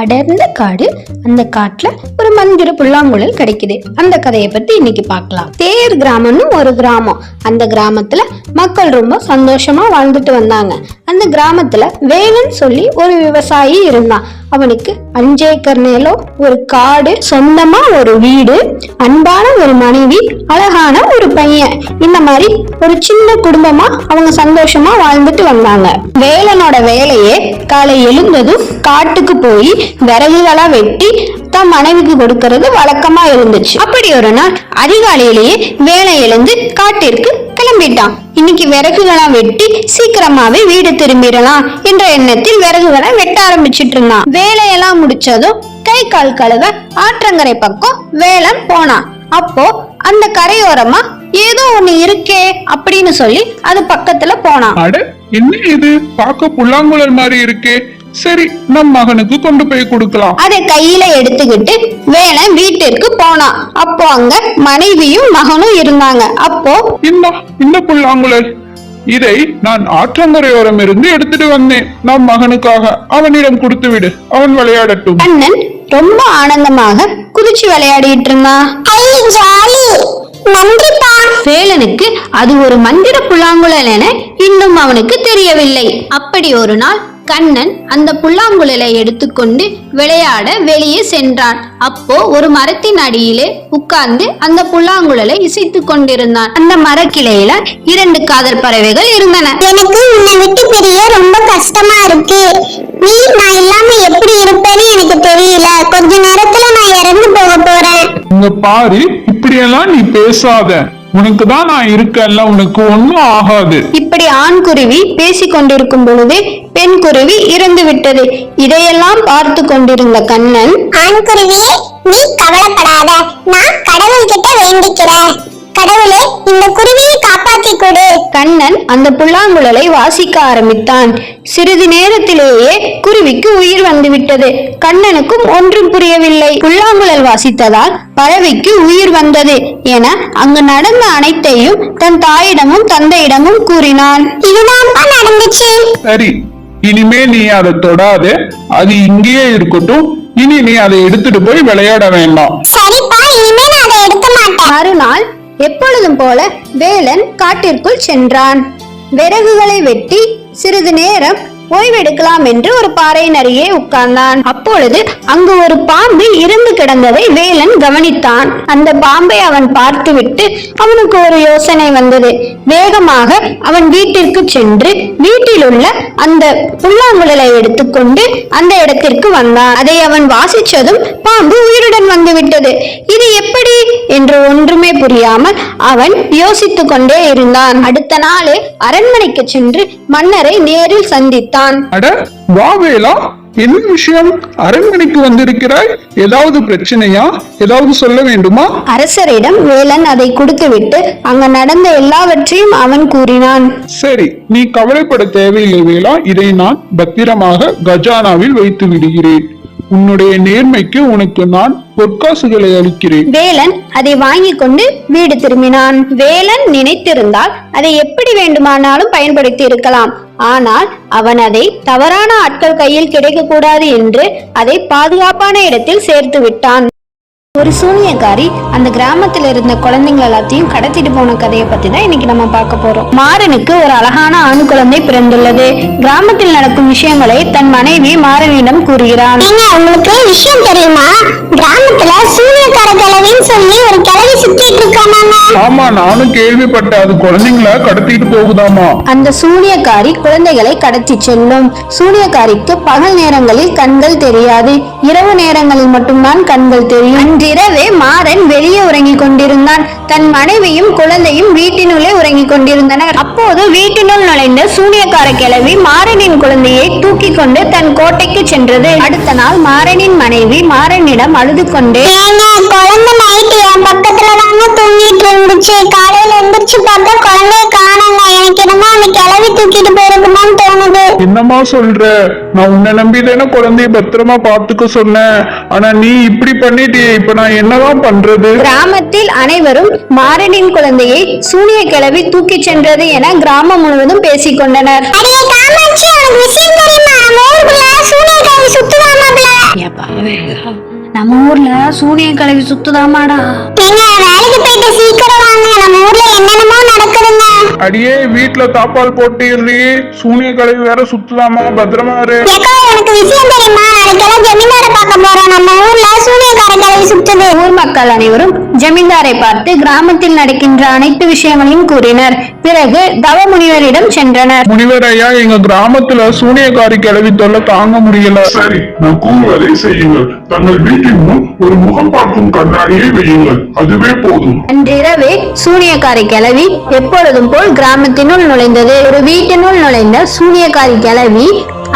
அடர்ந்த காடு. அந்த காட்டுல ஒரு மந்திர புல்லாங்குழல் கிடைக்குது. அந்த கதையை பத்தி இன்னைக்கு பார்க்கலாம். தேர் கிராமம்னு ஒரு கிராமம். அந்த கிராமத்துல மக்கள் ரொம்ப சந்தோஷமா வாழ்ந்துட்டு வந்தாங்க. அந்த கிராமத்துல வேலன் சொல்லி ஒரு விவசாயி இருந்தான். அவனுக்கு 5 ஏக்கர் நிலம், ஒரு காடு, சொந்தமா ஒரு வீடு, அன்பான ஒரு மனைவி, அழகான ஒரு பையன். இந்த மாதிரி ஒரு சின்ன குடும்பமா அவங்க சந்தோஷமா வாழ்ந்துட்டு வந்தாங்க. வேலனோட வேலையே காலை எழுந்ததும் காட்டுக்கு போய் விறகுகளா வெட்டி தன் மனைவிக்கு கொடுக்கறது வழக்கமா இருந்துச்சு. அப்படி ஒரு நாள் அதிகாலையிலேயே வேலை எழுந்து காட்டிற்கு கிளம்பிட்டான். இன்னைக்கு விறகுகளா வெட்டி சீக்கிரமாவே வீடு திரும்பிடலாம் என்ற எண்ணத்தில் விறகுகளை வெட்ட ஆரம்பிச்சிட்டு இருந்தான். வேலையெல்லாம் முடிச்சதும் கை கால் கழுவ ஆற்றங்கரை பக்கம் வேலன் போனான். அப்போ அந்த கரையோரமா ஏதோ ஒண்ணு இருக்கே அப்படின்னு சொல்லி அது பக்கத்துல போனான். அட, என்ன இது பார்க்க புல்லாங்குழல் மாதிரி இருக்கே. சரி, நம் மகனுக்கு கொண்டு போய் கொடுக்கலாம். அதை கையில எடுத்துக்கிட்டு வேலன் வீட்டிற்கு போனான். அப்போ அங்க மனைவியும் மகனும் இருந்தாங்க. அப்போ இந்த புல்லாங்குழல், இதை நான் ஆற்றங்கரையோரம் இருந்து எடுத்துட்டு வந்தேன். நம் மகனுக்காக அவனிடம் கொடுத்து விடு, அவன் விளையாடட்டும். அண்ணன் ரொம்ப ஆனந்தமாக குதிச்சு விளையாடிட்டு இருந்தான். வேலனுக்கு அது ஒரு மந்திர புல்லாங்குழல் என இன்னும் அவனுக்கு தெரியவில்லை. அப்படி ஒரு நாள் கண்ணன் அந்த புல்லாங்குழலை எடுத்துக்கொண்டு விளையாட வெளியே சென்றான். அப்போ ஒரு மரத்தின் அடியிலே உட்கார்ந்து அந்த புல்லாங்குழலை இசைத்து கொண்டிருந்தான். அந்த மரக்கிளையில 2 காதல் பறவைகள் இருந்தன. எனக்கு உன்னை விட்டு பிரிய ரொம்ப கஷ்டமா இருக்கு. நான் இல்லாம எப்படி இருப்பேன்னு எனக்கு தெரியல. கொஞ்ச நேரத்துல நான் இறந்து போக போறேன். இங்க பாரு, இப்படியெல்லாம் நீ பேசாத. உனக்குதான் நான் இருக்கேன்ல, உனக்கு ஒண்ணும் ஆகாது. இப்படி ஆண் குருவி பேசிக் கொண்டிருக்கும் பொழுதே பெண் குருவி இறந்து விட்டது. இதையெல்லாம் பார்த்து கொண்டிருந்த கண்ணன், ஆண் குருவியே, நீ கவலைப்படாத. நான் கடவுள் கிட்ட வேண்டிக்கிறேன். கடவுளே, இந்த குருவியை காப்பாத்தி கொடு. கண்ணன் அந்த புல்லாங்குழலை வாசிக்க ஆரம்பித்தான். சிறிது நேரத்திலேயே குருவிக்கு உயிர் வந்துவிட்டது. கண்ணனுக்கும் ஒன்றும் புரியவில்லை. புல்லாங்குழல் வாசித்ததால் பறவைக்கு உயிர் வந்தது என அங்கு நடந்த அனைத்தையும் தன் தாயிடமும் தந்தையிடமும் கூறினான். இதுதான்ப்பா நடந்துச்சு. சரி, இனிமே நீ அதை தொடாத. அது இங்கேயே இருக்கட்டும். இனி நீ அதை எடுத்துட்டு போய் விளையாட வேண்டாம். சரிப்பா, இனிமே நான் அதை எடுக்க மாட்டேன். மறுநாள் எப்பொழுதும் போல வேலன் காட்டிற்குள் சென்றான். விறகுகளை வெட்டி சிறிது நேரம் ஓய்வெடுக்கலாம் என்று ஒரு பாறையின் அருகே உட்கார்ந்தான். அப்பொழுது அங்கு ஒரு பாம்பு இறந்து கிடந்ததை வேலன் கவனித்தான். அந்த பாம்பை அவன் பார்த்துவிட்டு அவனுக்கு ஒரு யோசனை வந்தது. வேகமாக அவன் வீட்டிற்கு சென்று வீட்டில் உள்ள அந்த புல்லாங்குழலை எடுத்துக்கொண்டு அந்த இடத்திற்கு வந்தான். அதை அவன் வாசிச்சதும் பாம்பு உயிருடன் வந்துவிட்டது. இது எப்படி என்று ஒன்றுமே புரியாமல் அவன் யோசித்துக் கொண்டே இருந்தான். அடுத்த நாளே அரண்மனைக்கு சென்று மன்னரை நேரில் சந்தித்தான். அட, வா வேலா, என்ன விஷயம்? அரண்மனைக்கு வந்திருக்கிறாய்? ஏதாவது பிரச்சனையா? ஏதாவது சொல்ல வேண்டுமா? அரசரிடம் வேலன் அதை கொடுத்துவிட்டு அங்க நடந்த எல்லாவற்றையும் அவன் கூறினான். சரி, நீ கவலைப்பட தேவையில்லை வேலா. இதை நான் பத்திரமாக கஜானாவில் வைத்து விடுகிறேன். உன்னுடைய நேர்மைக்கு உனக்கு நான் பொற்காசுகளை அளிக்கிறேன். வேலன் அதை வாங்கி கொண்டு வீடு திரும்பினான். வேலன் நினைத்திருந்தால் அதை எப்படி வேண்டுமானாலும் பயன்படுத்தி இருக்கலாம். ஆனால் அவன் அதை தவறான ஆட்கள் கையில் கிடைக்க கூடாது என்று அதை பாதுகாப்பான இடத்தில் சேர்த்து விட்டான். ஒரு சூனியக்காரி அந்த கிராமத்தில் இருந்த குழந்தைங்க எல்லாத்தையும் கடத்திட்டு போன கதையை பத்தி தான் இன்னைக்கு நம்ம பார்க்க போறோம். மாறனுக்கு ஒரு அழகான ஆண் குழந்தை பிறந்துள்ளது. கிராமத்தில் நடக்கும் விஷயங்களை தன் மனைவி மாறனிடம் கூறுகிறான். உங்களுக்கு விஷயம் தெரியுமா? கிராமத்துல சூனியக்கார கிழவின்னு சொல்லி ஒரு கிழவி சுத்திட்டு இருக்காங்க. ஆமா, நானும் கேள்விப்பட்டேன். அது குழந்தைங்களை கடத்திட்டு போகுதாமா. அந்த சூனியக்காரி குழந்தைகளை கடத்தி செல்லும். சூனியக்காரிக்கு பகல் நேரங்களில் கண்கள் தெரியாது. இரவு நேரங்களில் மட்டும்தான் கண்கள் தெரியும். இரவே மாறன் வெளியே உறங்கிக் கொண்டிருந்தான். தன் மனைவியும் குழந்தையும் வீட்டினுள்ளே உறங்கிக் கொண்டிருந்தனர். அப்போது வீட்டினுள் நுழைந்த சூனியக்கார கிழவி மாறனின் குழந்தையை தூக்கி கொண்டு தன் கோட்டைக்கு சென்றது. அடுத்த நாள் மாறனின் மனைவி மாறனிடம் அழுது கொண்டு, குழந்தை நைட்டு என் பக்கத்துல தாங்க தூங்கிட்டு இருந்துச்சு. காலையில எந்திரிச்சு பார்த்தா குழந்தைய காணங்க. எனக்கு என்னமோ அந்த கிழவி தூக்கிட்டு போயிருக்குமான்னு தோணுது. என்னமா சொல்ற? நான் உன்னை நம்பிதானே குழந்தைய பத்திரமா பாத்துக்க சொன்னேன். ஆனா நீ இப்படி பண்ணிட்டியே. இப்ப நான் என்னதான் பண்றது? கிராமத்தில் அனைவரும் மாறனின் குழந்தையை சூனிய கிழவி தூக்கி சென்றது என கிராமம் முழுவதும் பேசிக் கொண்டனர். நம்ம ஊர்ல சூனிய கலவி சுத்துதாமாடா. நீங்க வேலைக்கு போயிட்டு சீக்கிரம் வாங்க, நம்ம ஊர்ல என்னென்னமோ நடக்குதுங்க. அடியே வீட்டுல தாப்பால் போட்டு சூனிய கலவி வேற சுத்தலாமா, பத்திரமா இரு. ஏக்கா எனக்கு விஷயம் தெரியுமா, நாளைக்கெல்லாம் ஜமீன்தார பார்க்க போறோம். நம்ம ஊர்ல சூனியக்கார கிளவி சுத்துது. ஊர் மக்கள் அனைவரும் ஜமீன்தாரை பார்த்து கிராமத்தில் நடக்கின்ற அனைத்து விஷயங்களையும் கூறினர். பிறகு தவ முனிவரிடம் சென்றனர். முனிவர் ஐயா, எங்க கிராமத்துல சூனியக்காரி கிளவி தொல்லை தாங்க முடியல. சரி, நான் கூறுவதை செய்யுங்கள். தங்கள் வீட்டின் முன் ஒரு முகம் பார்க்கும் கண்ணாடியை வையுங்கள், அதுவே போதும். அன்றிரவே சூனியக்காரி கிளவி எப்பொழுதும் போல் கிராமத்தினுள் நுழைந்தது. ஒரு வீட்டினுள் நுழைந்த சூனியக்காரி கிளவி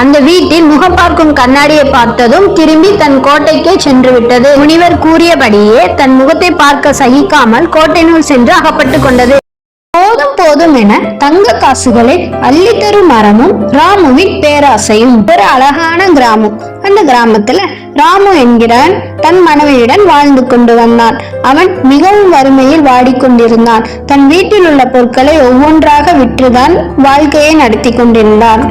அந்த வீட்டில் முகம் பார்க்கும் கண்ணாடியை பார்த்ததும் திரும்பி தன் கோட்டைக்கே சென்று விட்டது. முனிவர் கூறியபடியே தன் முகத்தை பார்க்க சகிக்காமல் கோட்டையினுள் சென்று அகப்பட்டு கொண்டது. போதும் போதும் என தங்க காசுகளை அள்ளி தரும் மரமும் ராமுவின் பேராசையும். ஒரு அழகான கிராமம். அந்த கிராமத்துல ராமு என்கிறான் தன் மனைவியுடன் வாழ்ந்து கொண்டு வந்தான். அவன் மிகவும் வறுமையில் வாடிக்கொண்டிருந்தான். தன் வீட்டில் உள்ள பொருட்களை ஒவ்வொன்றாக விற்றுதான் வாழ்க்கையை நடத்தி கொண்டிருந்தான்.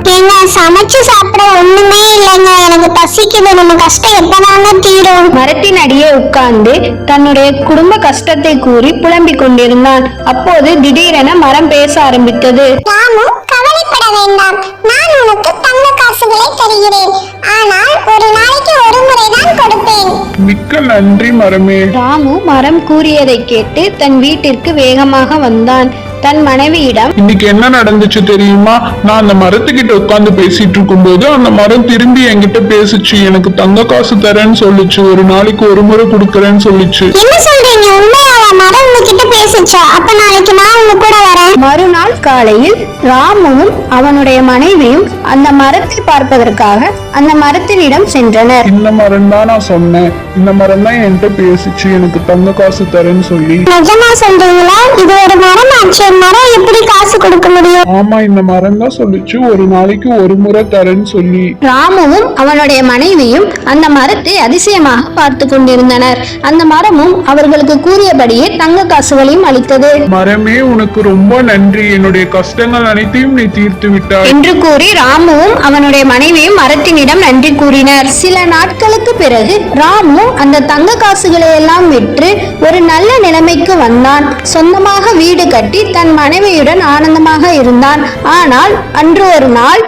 சமைச்சு சாப்பிட ஒண்ணுமே இல்லைங்க, எனக்கு பசிக்குது, நம்ம கஷ்டம் எப்பதாங்க தீரும். மரத்தின் அடியே உட்கார்ந்து தன்னுடைய குடும்ப கஷ்டத்தை கூறி புலம்பிக் கொண்டிருந்தான். அப்போது திடீரென மரம் பேச ஆரம்பித்தது. ராமு, கவலைப்பட வேண்டாம், நான் உனக்கு தங்க காசுகளை தருகிறேன். ஆனால் ஒரு நாளைக்கு ஒரு முறைதான் கொடுப்பேன். மிக்க நன்றி மரமே. ராமு மரம் கூறியதை கேட்டு தன் வீட்டிற்கு வேகமாக வந்தான். தன் மனைவியிடம், இன்னைக்கு என்ன நடந்துச்சு தெரியுமா? நான் அந்த மரத்துக்கிட்ட உட்கார்ந்து பேசிட்டு இருக்கும் போது அந்த மரம் திரும்பி என்கிட்ட பேசுச்சு. எனக்கு தங்க காசு தரேன்னு சொல்லுச்சு, ஒரு நாளைக்கு ஒரு முறை கொடுக்கறேன்னு சொல்லுச்சு. என்ன சொல்றீங்க? உண்மையாவா? மரம் உங்ககிட்ட பேசுச்சா? அப்ப நாளைக்கு நான் உங்க கூட வரேன். மறுநாள் காலையில் ராமுவும் அவனுடைய மனைவியும் அந்த மரத்தை பார்ப்பதற்காக அந்த மரத்தினிடம் சென்றனர். இந்த மரம் தான் நான் சொன்னேன், இந்த மரம் தான் என்கிட்ட பேசிச்சு, எனக்கு தங்க காசு தரேன்னு சொல்லி. நிஜமா சொல்றீங்களா? இது ஒரு மரம் ஆச்சு, மரம் எப்படி காசு கொடுக்க முடியும்? ஆமா, இந்த மரம் தான் சொல்லுச்சு, ஒரு நாளைக்கு ஒரு முறை தரேன்னு சொல்லி. ராமுவும் அவனுடைய மனைவியும் அந்த மரத்தை அதிசயமாக பார்த்து கொண்டிருந்தனர். அந்த மரமும் அவர்களுக்கு கூறியபடியே தங்க காசுகளையும் அளித்தது. மரமே, உனக்கு ரொம்ப நன்றி, என்னுடைய கஷ்டங்கள் அனைத்தையும் நீ தீர்த்து விட்டாய் என்று கூறி ராமுவும் அவனுடைய மனைவியும் மரத்தினிடம் நன்றி கூறினர். சில நாட்களுக்கு பிறகு ராமு அந்த தங்க காசுகளை எல்லாம் விற்று ஒரு நல்ல நிலைமைக்கு வந்தான். சொந்தமாக வீடு கட்டி தன் மனைவியுடன் ஆனந்தமாக இருந்தான். ஆனால் அன்று ஒரு நாள்,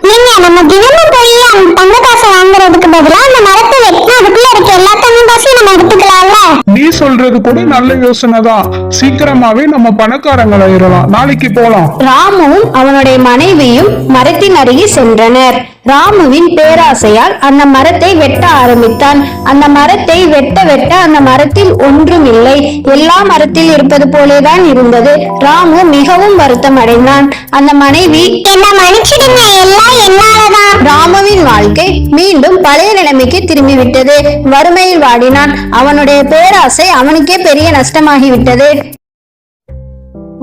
நம்ம தினமும் போய் அந்த தங்க காசை வாங்குறதுக்கு பதிலா அந்த மரத்தை வெட்டினா அதுக்குள்ள இருக்க எல்லா தங்க காசையும் நம்ம எடுத்துக்கலாம்ல. நீ சொல்றது கூட நல்ல யோசனை தான். சீக்கிரமாவே நம்ம பணக்காரங்களாயிரலாம். நாளைக்கு போலாம். ராமுவும் அவனுடைய மனைவியும் மரத்தின் அருகே சென்றனர். ராமுவின் பேராசையால் அந்த மரத்தை வெட்ட ஆரம்பித்தான். அந்த மரத்தை வெட்ட வெட்ட அந்த மரத்தில் ஒன்றும் இல்லை, எல்லா மரத்தில் இருப்பது போலேதான் இருந்தது. ராமு மிகவும் வருத்தம் அடைந்தான். அந்த மனைவி, என்ன மன்னிச்சிடுங்க, எல்லாம் என்னாலதான். ராமுவின் வாழ்க்கை மீண்டும் பழைய நிலைமைக்கு திரும்பிவிட்டது. வறுமையில் வாடினான். அவனுடைய பேராசை அவனுக்கே பெரிய நஷ்டமாகிவிட்டது.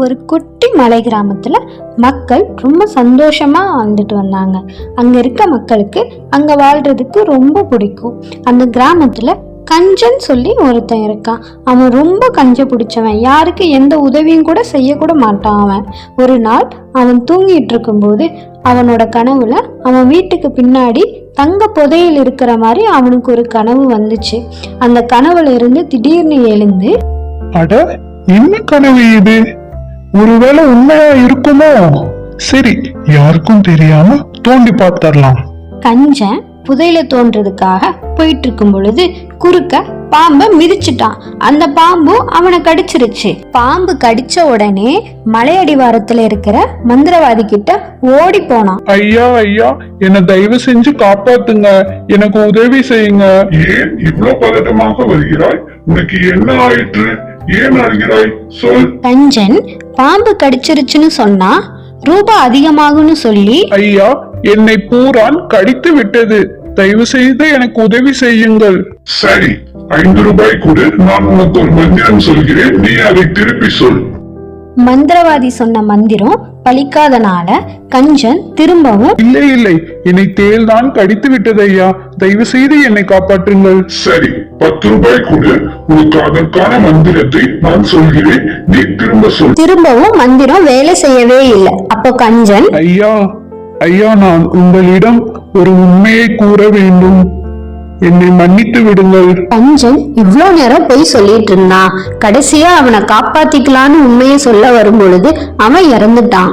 ஒரு குட்டி மலை கிராமத்துல மக்கள் ரொம்ப சந்தோஷமா வாழ்ந்துட்டு வந்தாங்க. அங்க இருக்க மக்களுக்கு அங்க வாழ்றதுக்கு ரொம்ப பிடிக்கும். அந்த கிராமத்துல கஞ்சன் சொல்லி ஒருத்தன் இருக்கான். அவன் ரொம்ப கஞ்ச பிடிச்சவன், யாருக்கு எந்த உதவியும் கூட செய்யக்கூட மாட்டான். அவன் ஒரு நாள் அவன் தூங்கிட்டு இருக்கும்போது அவனோட கனவுல அவன் வீட்டுக்கு பின்னாடி தங்க புதையல் இருக்கிற மாதிரி அவனுக்கு ஒரு கனவு வந்துச்சு. அந்த கனவுல இருந்து திடீர்னு எழுந்து, அட, என்ன கனவு இது? ஒருவேளை உண்மையா இருக்குமோ? சரி, யாருக்கும் தெரியாம தோண்டி பார்த்தரலாம். கஞ்சன் புதையில தோன்றதுக்காக போயிட்டு இருக்கும் பொழுது குறுக்க பாம்பை மிதிச்சிட்டான். அந்த பாம்பு அவனை கடிச்சிருச்சு. பாம்பு கடிச்ச உடனே மலையடிவாரத்துல இருக்கிற மந்திரவாதி கிட்ட ஓடி போனான். ஐயா ஐயா, என்ன தயவு செஞ்சு காப்பாத்துங்க, எனக்கு உதவி செய்யுங்க. ஏன் இவ்வளவு பதட்டமாக வருகிறாய்? உனக்கு என்ன ஆயிற்று? ஏன் அழுகிறாய்? சொல். கஞ்சன் பாம்பு கடிச்சிருச்சுன்னு சொன்னா ரூபாய் அதிகமாகும்னு சொல்லி, ஐயா, என்னை பூரான் கடித்து விட்டது, தயவு செய்து எனக்கு உதவி செய்யுங்கள். சரி, 5 ரூபாய் கொடு, நான் உனக்கு ஒரு மந்திரம் சொல்கிறேன், நீ அதை திருப்பி சொல். மந்திரவாதி சொன்ன மந்திரம் பலிக்காதனால கஞ்சன் திரும்பவும், இல்லை இல்லை, என்னை தேல் தான் கடித்து விட்டது ஐயா, தயவு செய்து என்னை காப்பாற்றுங்கள். சரி, 10 ரூபாய் கொடு, உனக்கு அதற்கான மந்திரத்தை நான் சொல்கிறேன், நீ திரும்ப சொல். திரும்பவும் மந்திரம் வேலை செய்யவே இல்லை. அப்போ கஞ்சன், ஐயா ஐயா, நான் உங்களிடம் ஒரு உண்மையை கூற வேண்டும். என்னை மன்னித்து விடுங்கள். கஞ்சன் இவ்ளோ நேரம் போய் சொல்லிட்டு இருந்தான். கடைசியா அவனை காப்பாத்திக்கலான்னு உண்மையை சொல்ல வரும் பொழுது அவன் இறந்துட்டான்.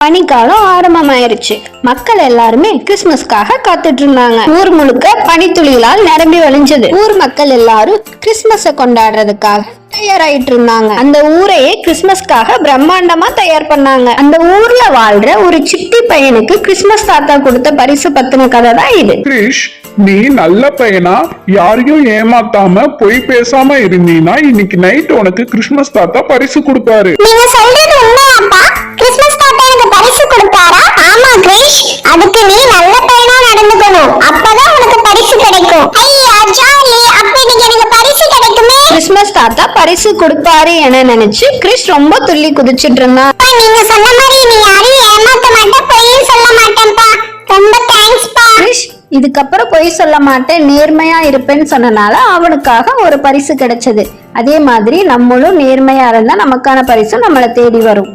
பனிக்காலம் ஆரம்பமாயிருச்சு. மக்கள் எல்லாருமே கிறிஸ்துமஸ்க்காக காத்துட்டு இருந்தாங்க. ஊர் முழுக்க பனித்துளிகளால் நிரம்பி வழிஞ்சது. ஊர் மக்கள் எல்லாரும் கிறிஸ்துமஸ கொண்டாடுறதுக்காக தயாராயிட்டு இருந்தாங்க. அந்த ஊரையே கிறிஸ்துமஸ்க்காக பிரம்மாண்டமா தயார் பண்ணாங்க. அந்த ஊர்ல வாழ்ற ஒரு சிட்டி பையனுக்கு கிறிஸ்துமஸ் தாத்தா கொடுத்த பரிசு பத்தின கதை தான் இது. கிரிஷ், நீ நல்ல பையனா யாரையும் ஏமாத்தாம பொய் பேசாம இருந்தீனா இன்னைக்கு நைட் உனக்கு கிறிஸ்துமஸ் தாத்தா பரிசு கொடுப்பாரு. நீங்க சொல்றது உண்மையாப்பா? கிறிஸ்மஸ் தாத்தா எனக்கு பரிசு கொடுத்தாரா? ஆமா கிரீஷ், அதுக்கு நீ நல்ல பையனா நடந்துக்கணும். அப்பதான் உனக்கு பரிசு கிடைக்கும். ஐயா ஜாலி, அப்ப இன்னைக்கு எனக்கு பரிசு கிடைக்குமே. கிறிஸ்துமஸ் தாத்தா பரிசு கொடுப்பாரு என நினைச்சு கிறிஸ் ரொம்ப துள்ளி குதிச்சிட்டு இருந்தான். அப்பா, நீங்க சொன்ன மாதிரி நீ யாரையும் ஏமாத்த மாட்டேன், பொய்யும் சொல்ல மாட்டேன்ப்பா. ரொம்ப தேங்க்ஸ்ப்பா. கிறிஸ் இதுக்கப்புறம் பொய் சொல்ல மாட்டேன், நேர்மையா இருப்பேன்னு சொன்னனால அவனுக்காக ஒரு பரிசு கிடைச்சது. அதே மாதிரி நம்மளும் நேர்மையா இருந்தா நமக்கான பரிசு நம்மளை தேடி வரும்.